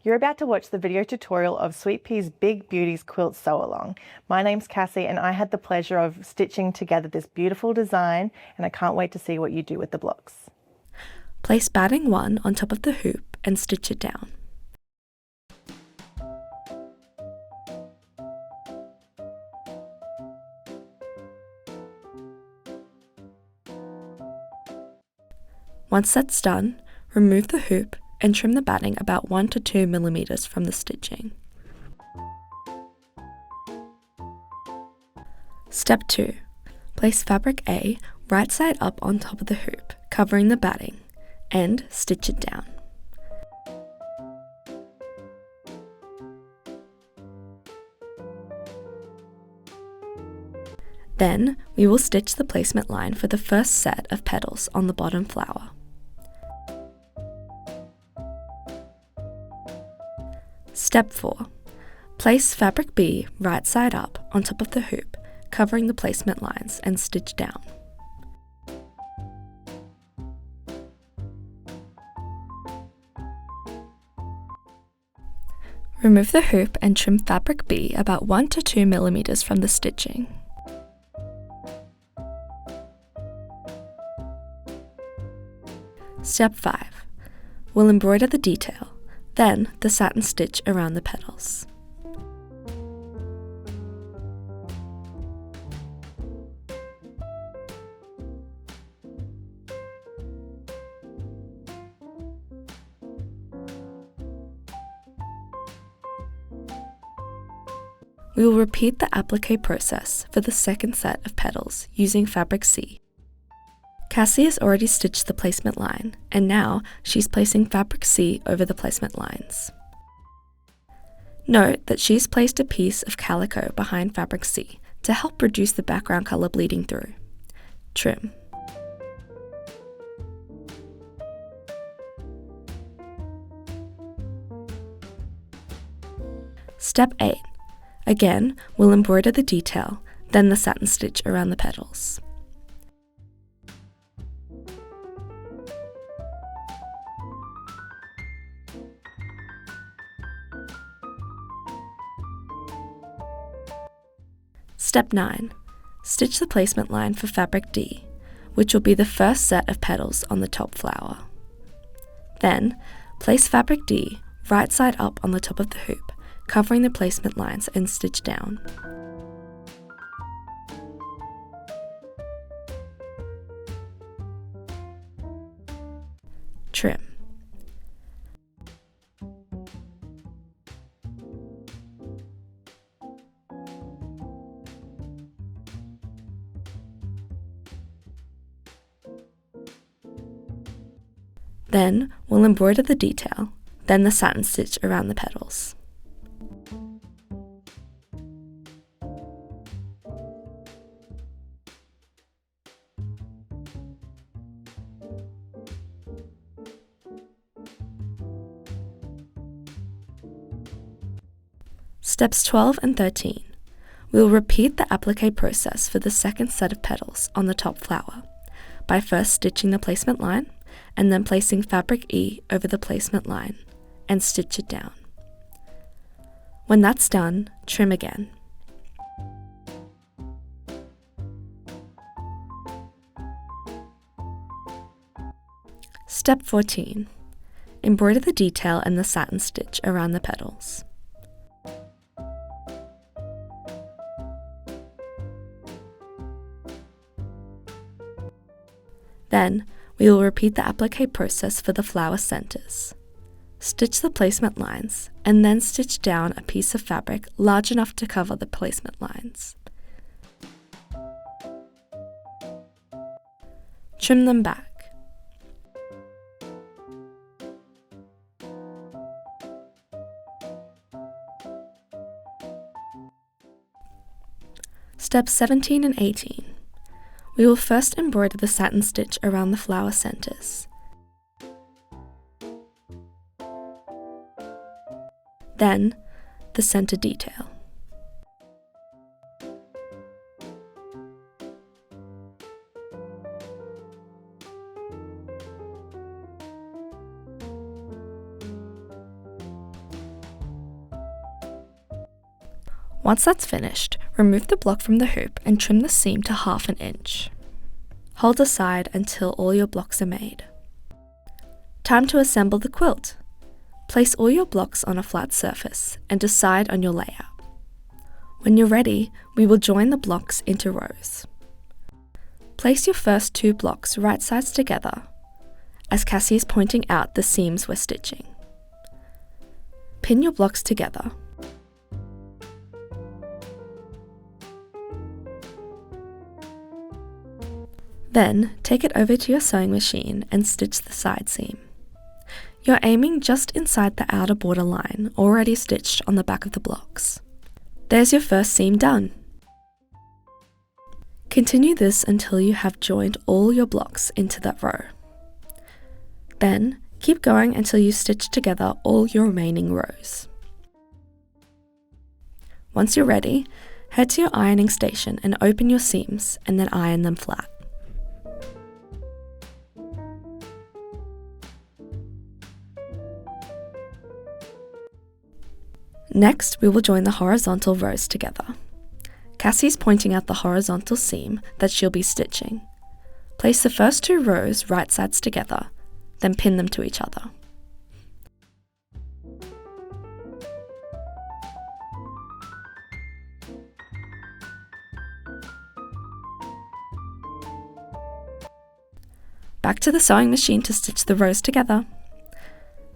You're about to watch the video tutorial of Sweet Pea's Big Beauties Quilt Sew Along. My name's Cassie and I had the pleasure of stitching together this beautiful design, and I can't wait to see what you do with the blocks. Place batting 1 on top of the hoop and stitch it down. Once that's done, remove the hoop and trim the batting about 1 to 2 millimeters from the stitching. Step 2. Place fabric A right side up on top of the hoop, covering the batting, and stitch it down. Then, we will stitch the placement line for the first set of petals on the bottom flower. Step 4. Place fabric B right side up on top of the hoop, covering the placement lines, and stitch down. Remove the hoop and trim fabric B about 1 to 2 millimeters from the stitching. Step 5. We'll embroider the detail, then the satin stitch around the petals. We will repeat the applique process for the second set of petals using fabric C. Cassie has already stitched the placement line, and now she's placing fabric C over the placement lines. Note that she's placed a piece of calico behind fabric C to help reduce the background color bleeding through. Trim. Step 8. Again, we'll embroider the detail, then the satin stitch around the petals. Step 9. Stitch the placement line for fabric D, which will be the first set of petals on the top flower. Then, place fabric D right side up on the top of the hoop, covering the placement lines, and stitch down. Trim. Then, we'll embroider the detail, then the satin stitch around the petals. Steps 12 and 13. We will repeat the applique process for the second set of petals on the top flower by first stitching the placement line and then placing fabric E over the placement line and stitch it down. When that's done, trim again. Step 14. Embroider the detail and the satin stitch around the petals. Then, we will repeat the applique process for the flower centers. Stitch the placement lines, and then stitch down a piece of fabric large enough to cover the placement lines. Trim them back. Steps 17 and 18. We will first embroider the satin stitch around the flower centers. Then, the center detail. Once that's finished, remove the block from the hoop and trim the seam to 1/2 inch. Hold aside until all your blocks are made. Time to assemble the quilt. Place all your blocks on a flat surface and decide on your layout. When you're ready, we will join the blocks into rows. Place your first 2 blocks right sides together, as Cassie is pointing out the seams we're stitching. Pin your blocks together. Then, take it over to your sewing machine and stitch the side seam. You're aiming just inside the outer border line already stitched on the back of the blocks. There's your first seam done. Continue this until you have joined all your blocks into that row. Then, keep going until you stitch together all your remaining rows. Once you're ready, head to your ironing station and open your seams and then iron them flat. Next, we will join the horizontal rows together. Cassie's pointing out the horizontal seam that she'll be stitching. Place the first 2 rows right sides together, then pin them to each other. Back to the sewing machine to stitch the rows together.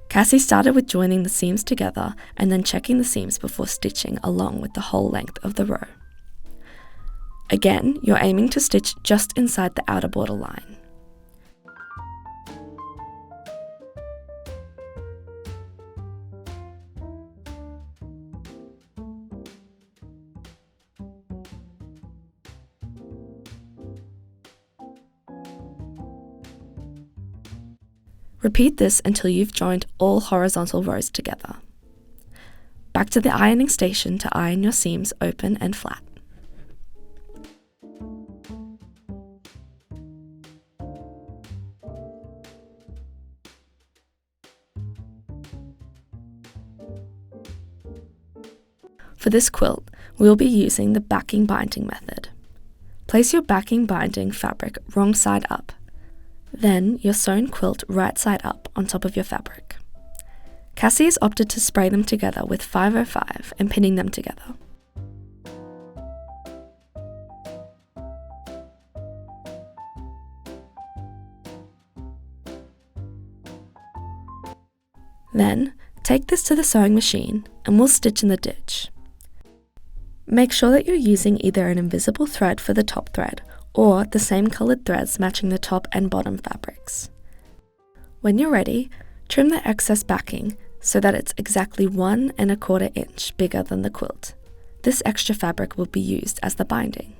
Cassie started with joining the seams together and then checking the seams before stitching along with the whole length of the row. Again, you're aiming to stitch just inside the outer border line. Repeat this until you've joined all horizontal rows together. Back to the ironing station to iron your seams open and flat. For this quilt, we will be using the backing binding method. Place your backing binding fabric wrong side up. Then your sewn quilt right side up on top of your fabric. Cassie has opted to spray them together with 505 and pinning them together. Then, take this to the sewing machine and we'll stitch in the ditch. Make sure that you're using either an invisible thread for the top thread or the same coloured threads matching the top and bottom fabrics. When you're ready, trim the excess backing so that it's exactly 1 1/4 inch bigger than the quilt. This extra fabric will be used as the binding.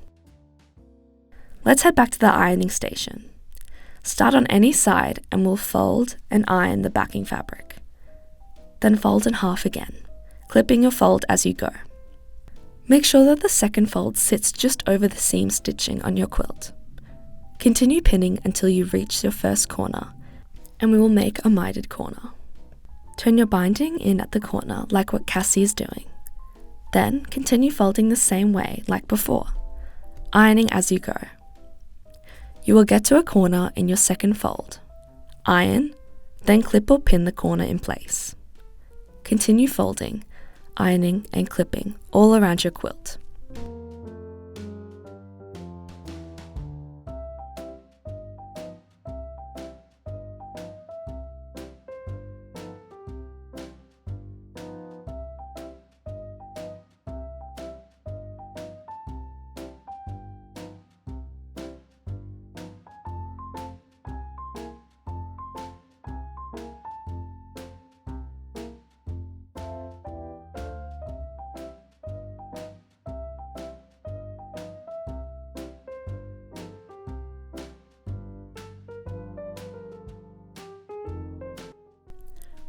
Let's head back to the ironing station. Start on any side and we'll fold and iron the backing fabric. Then fold in half again, clipping your fold as you go. Make sure that the second fold sits just over the seam stitching on your quilt. Continue pinning until you reach your first corner, and we will make a mitered corner. Turn your binding in at the corner like what Cassie is doing. Then continue folding the same way like before, ironing as you go. You will get to a corner in your second fold. Iron, then clip or pin the corner in place. Continue folding, ironing and clipping all around your quilt.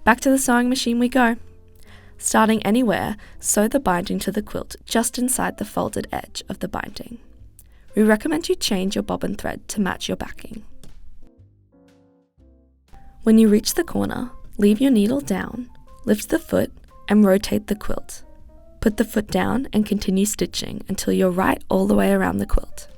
Back to the sewing machine we go. Starting anywhere, sew the binding to the quilt just inside the folded edge of the binding. We recommend you change your bobbin thread to match your backing. When you reach the corner, leave your needle down, lift the foot and rotate the quilt. Put the foot down and continue stitching until you're right all the way around the quilt.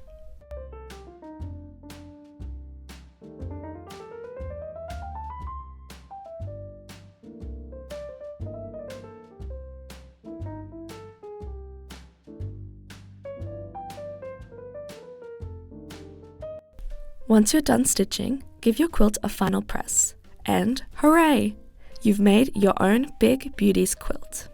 Once you're done stitching, give your quilt a final press, and hooray! You've made your own Big Beauties quilt.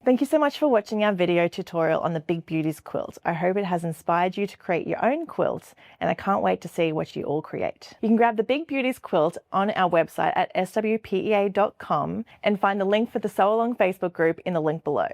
Thank you so much for watching our video tutorial on the Big Beauties quilt. I hope it has inspired you to create your own quilt, and I can't wait to see what you all create. You can grab the Big Beauties quilt on our website at swpea.com and find the link for the Sew Along Facebook group in the link below.